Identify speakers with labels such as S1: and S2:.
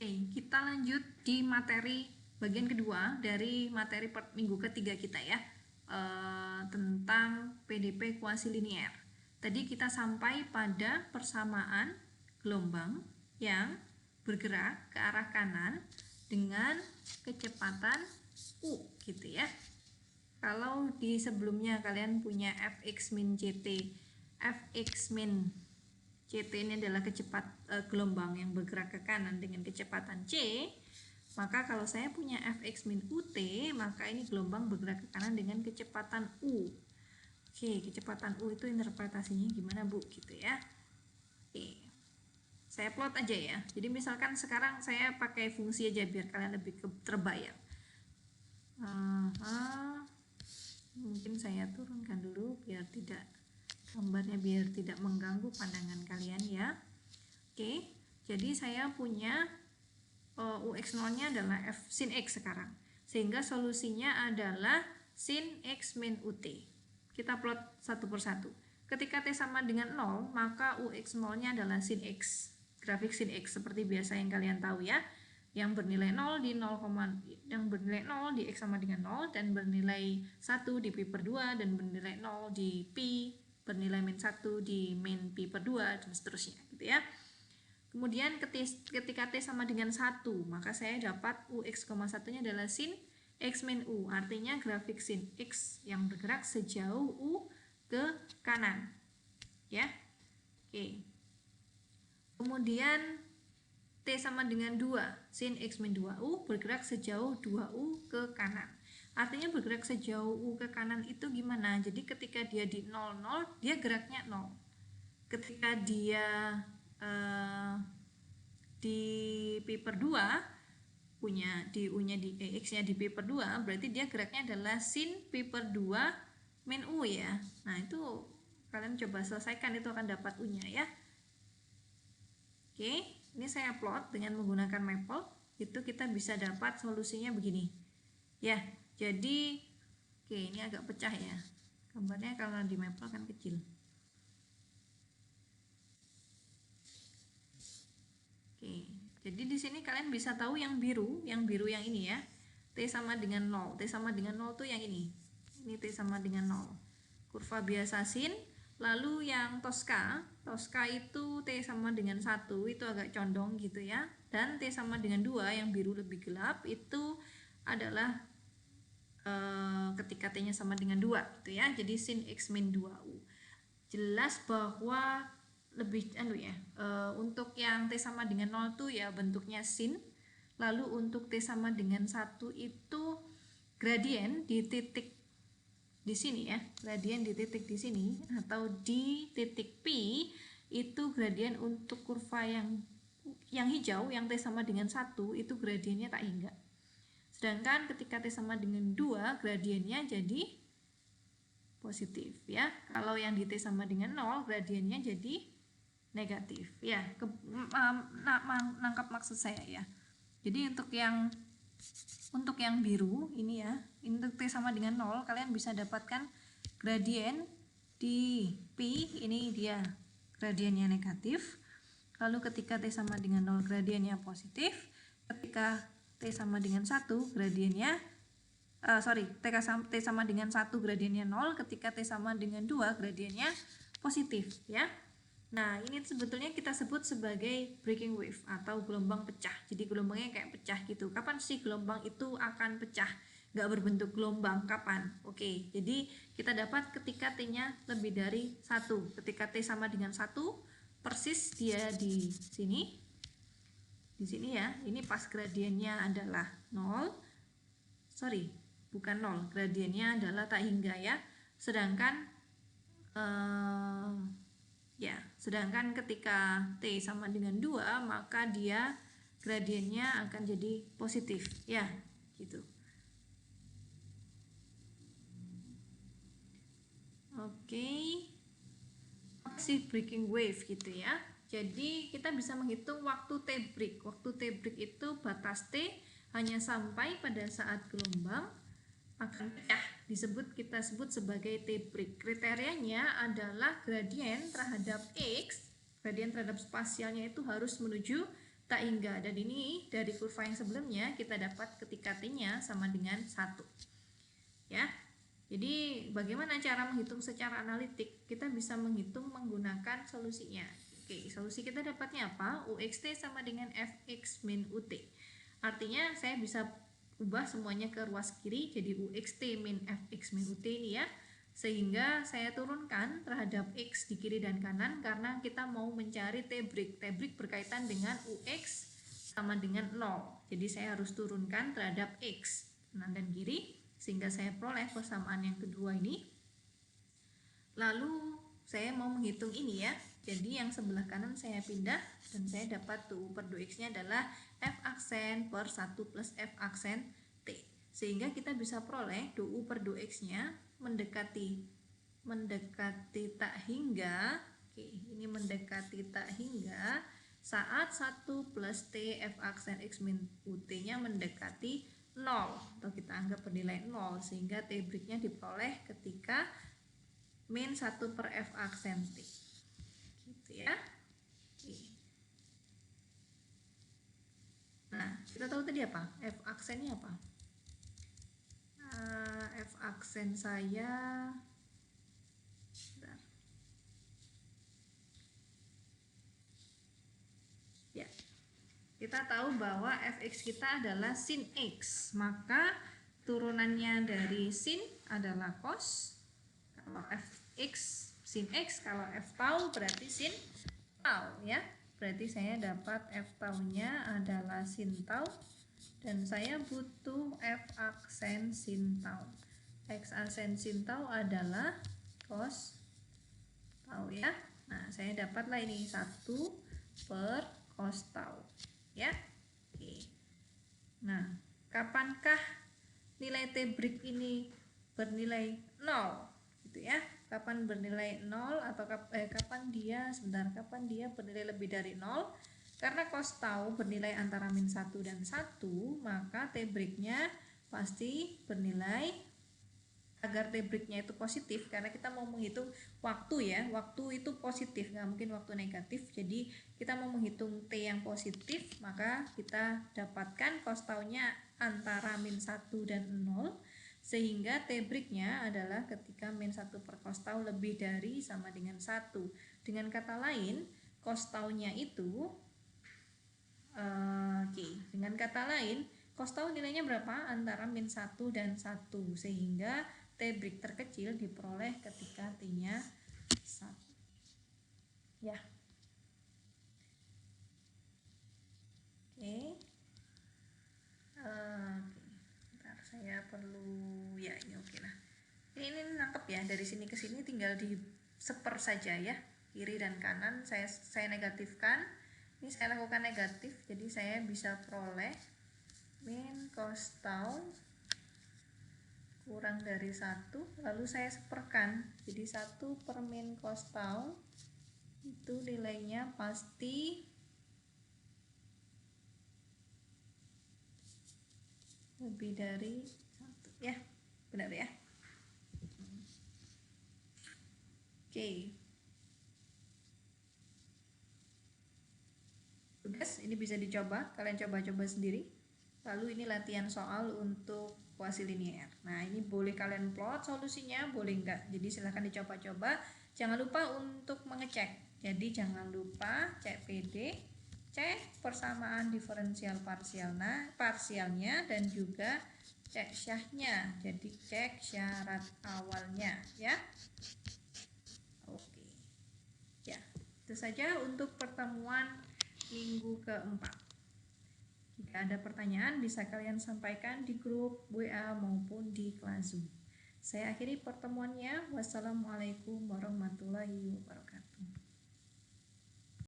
S1: Oke, kita lanjut di materi bagian kedua dari materi minggu ketiga kita ya, tentang PDP kuasi linier. Tadi kita sampai pada persamaan gelombang yang bergerak ke arah kanan dengan kecepatan U gitu ya. Kalau di sebelumnya kalian punya Fx min Ct, Fx min Ct ini adalah gelombang yang bergerak ke kanan dengan kecepatan c, maka kalau saya punya Fx min Ut, maka ini gelombang bergerak ke kanan dengan kecepatan U. Oke, kecepatan U itu interpretasinya gimana Bu? Gitu ya. Oke, saya plot aja ya. Jadi misalkan sekarang saya pakai fungsi aja biar kalian lebih terbayang. Mungkin saya turunkan dulu biar tidak gambarnya biar tidak mengganggu pandangan kalian ya. Oke, jadi saya punya UX0 nya adalah F sin X sekarang, sehingga solusinya adalah sin X min UT. Kita plot satu persatu. Ketika T sama dengan 0, maka UX0 nya adalah sin X, grafik sin X seperti biasa yang kalian tahu ya, yang bernilai 0 di 0, yang bernilai 0 di X sama dengan 0, dan bernilai 1 di pi per 2, dan bernilai 0 di pi, bernilai min 1 di min pi per 2, dan seterusnya gitu ya. Kemudian ketika T sama dengan 1, maka saya dapat UX, 1 nya adalah sin X min U, artinya grafik sin X yang bergerak sejauh U ke kanan ya. Oke. Kemudian T sama dengan 2, sin X min 2U bergerak sejauh 2U ke kanan. Artinya bergerak sejauh U ke kanan itu gimana? Jadi ketika dia di 0, 0, dia geraknya 0. Ketika dia di pi per 2, punya di U-nya di X-nya di pi per 2, berarti dia geraknya adalah sin pi per 2 min U ya. Nah itu kalian coba selesaikan, itu akan dapat U-nya ya. Oke, ini saya plot dengan menggunakan maple, itu kita bisa dapat solusinya begini. Ya, jadi oke, ini agak pecah ya. Gambarnya karena di maple kan kecil. Oke, jadi di sini kalian bisa tahu yang biru yang ini ya. T sama dengan 0. T sama dengan 0 tuh yang ini. Ini T sama dengan 0. Kurva biasa sin. Lalu yang Tosca itu T sama dengan 1, itu agak condong gitu ya. Dan T sama dengan 2 yang biru lebih gelap itu adalah ketika T-nya sama dengan 2 gitu ya. Jadi sin X min 2U. Jelas bahwa lebih untuk yang T sama dengan 0 tuh ya bentuknya sin. Lalu untuk T sama dengan 1 itu gradien di titik di sini ya, gradien di titik di sini atau di titik P itu gradien untuk kurva yang hijau, yang T sama dengan 1 itu gradiennya tak hingga. Sedangkan ketika T sama dengan 2 gradiennya jadi positif ya. Kalau yang di T sama dengan 0 gradiennya jadi negatif ya. Nangkap maksud saya ya. Jadi untuk yang biru ini ya, untuk T sama dengan 0 kalian bisa dapatkan gradien di P, ini dia gradiennya negatif. Lalu ketika T sama dengan 0 gradiennya positif. Ketika T sama dengan 1 gradiennya T sama dengan 1 gradiennya 0, ketika T sama dengan 2 gradiennya positif ya. Nah, ini sebetulnya kita sebut sebagai breaking wave atau gelombang pecah. Jadi gelombangnya kayak pecah gitu. Kapan sih gelombang itu akan pecah? Nggak berbentuk gelombang, kapan? Oke, jadi kita dapat ketika T-nya lebih dari 1. Ketika T sama dengan 1, persis dia di sini. Di sini ya, ini pas gradiennya adalah 0. Bukan 0, gradiennya adalah tak hingga ya. Sedangkan ketika T sama dengan 2, maka dia gradiennya akan jadi positif ya, gitu. Oke. Apa sih breaking wave gitu ya? Jadi kita bisa menghitung waktu T break. Waktu T break itu batas T hanya sampai pada saat gelombang akan pecah, kita sebut sebagai T break. Kriterianya adalah gradien terhadap X, gradien terhadap spasialnya itu harus menuju tak hingga. Dan ini dari kurva yang sebelumnya kita dapat ketika T-nya sama dengan 1. Ya. Jadi bagaimana cara menghitung secara analitik? Kita bisa menghitung menggunakan solusinya. Oke, solusi kita dapatnya apa? UXT sama dengan Fx min UT. Artinya saya bisa ubah semuanya ke ruas kiri jadi UXT min Fx min UT ini ya. Sehingga saya turunkan terhadap X di kiri dan kanan karena kita mau mencari T-break. T-break berkaitan dengan UX sama dengan 0. Jadi saya harus turunkan terhadap X kanan dan kiri sehingga saya peroleh persamaan yang kedua ini. Lalu saya mau menghitung ini ya. Jadi yang sebelah kanan saya pindah dan saya dapat 2U per 2X nya adalah F aksen per 1 plus F aksen T. Sehingga kita bisa peroleh 2U per 2X nya mendekati tak hingga. Oke, ini mendekati tak hingga saat 1 plus T F aksen X min UT nya mendekati 0 atau kita anggap bernilai 0 sehingga T-break-nya diperoleh ketika min 1 per F aksen T gitu ya. Oke. Nah kita tahu tadi apa? F aksennya apa? F aksen saya bentar. Ya, kita tahu bahwa fx kita adalah sin x, maka turunannya dari sin adalah cos. Kalau fx sin x, kalau f tau berarti sin tau ya. Berarti saya dapat f tau-nya adalah sin tau dan saya butuh f aksen sin tau. X aksen sin tau adalah cos tau ya. Nah, saya dapatlah ini 1 per cos tau ya. Oke. Nah, kapankah nilai T-break ini bernilai 0 gitu ya? Kapan bernilai 0 atau kapan dia bernilai lebih dari 0? Karena cos tau bernilai antara min 1 dan 1, maka T-break-nya pasti bernilai, agar T-break-nya itu positif, karena kita mau menghitung waktu ya, waktu itu positif, nggak mungkin waktu negatif. Jadi kita mau menghitung T yang positif, maka kita dapatkan cos tau-nya antara min 1 dan 0, sehingga T-break-nya adalah ketika min 1 per cos tau lebih dari sama dengan 1. Dengan kata lain, cos tau-nya itu dengan kata lain, cos tau nilainya berapa? Antara min 1 dan 1, sehingga T-break terkecil diperoleh ketika T-nya 1. Ya. Oke. Bentar, saya perlu ya ini oke lah. Ini nangkep ya, dari sini ke sini tinggal di seper saja ya. Kiri dan kanan saya negatifkan. Ini saya lakukan negatif, jadi saya bisa peroleh min cos tau kurang dari 1, lalu saya seperkan, jadi 1 per min cos tau itu nilainya pasti lebih dari 1 ya, benar ya. Oke. Tugas ini bisa dicoba, kalian coba-coba sendiri. Lalu ini latihan soal untuk kuasi linier. Nah, ini boleh kalian plot solusinya, boleh enggak. Jadi silahkan dicoba-coba. Jangan lupa untuk mengecek. Jadi jangan lupa cek PD, cek persamaan diferensial parsialnya dan juga cek syahnya. Jadi cek syarat awalnya ya. Oke. Ya, itu saja untuk pertemuan minggu keempat. Jika ada pertanyaan bisa kalian sampaikan di grup WA maupun di kelas Zoom. Saya akhiri pertemuannya. Wassalamualaikum warahmatullahi wabarakatuh.